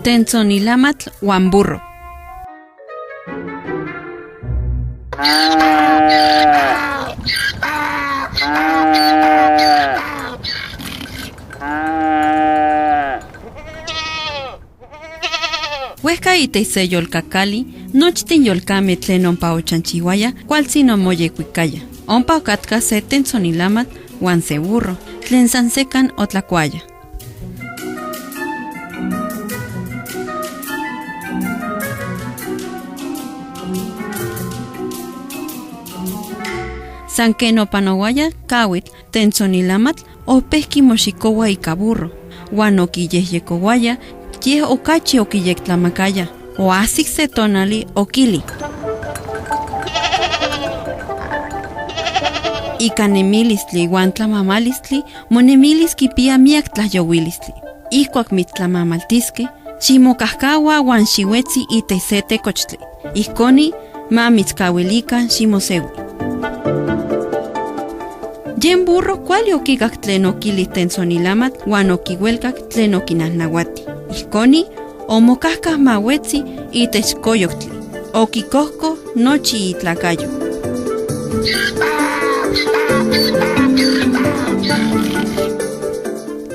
Tentzonilamatl uan burro. Huesca itei yolkakali, nochtin yolkame tlen ompa ochanchiwaya, kualtzin omoyekuikaya. Ompa okatka se tentzonilamatl uan se burro, tlen san sekan otlakuaya. San ken opanowaya kawitl tentzonilamatl opehki moxikowa ika burro, uan okiyehyekowaya yeh okachi okiyektlamakaya, oahsik se tonali okili. Ika nemilistli uan tlamamalistli monemilis kipia miak tlayowilistli. Ihkuak mitztlamamaltiskej, ximokajkaua uan xiuetzi itech se tekochtli. Ihkoni ma mitzkauilikan ximoseui. Yen burro kuali okikak tlen okili tentzonilamatl uan okiuelkak tlen okinahnauati. Ihkoni omokajkaj mauetzi itech koyoktli. Okikohko nochi itlakayo.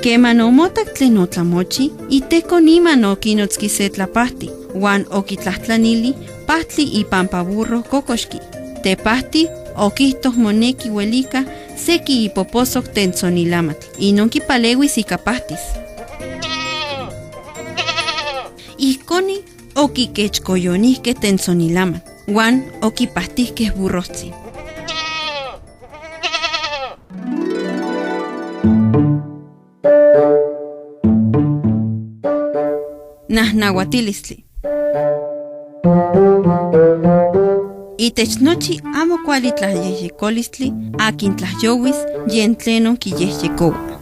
Keman omotak tlen otlamochi, iteko niman okinotski se tlapahti, uan okitlajtlanili pahtli ipampa burro kokoxki. Tepahti okihtoh moneki uelika seki ipoposok tentzonilamatl, inon kipaleuis ika pahtis. Ihkoni okikechkoyonihkej tentzonilamatl, uan okipahtihkej burrohtzi. Nahnauatilistli. Itech nochi amo kuali tlayehyekolistli akin tlahyowis yen tlenon kiyehyekowa.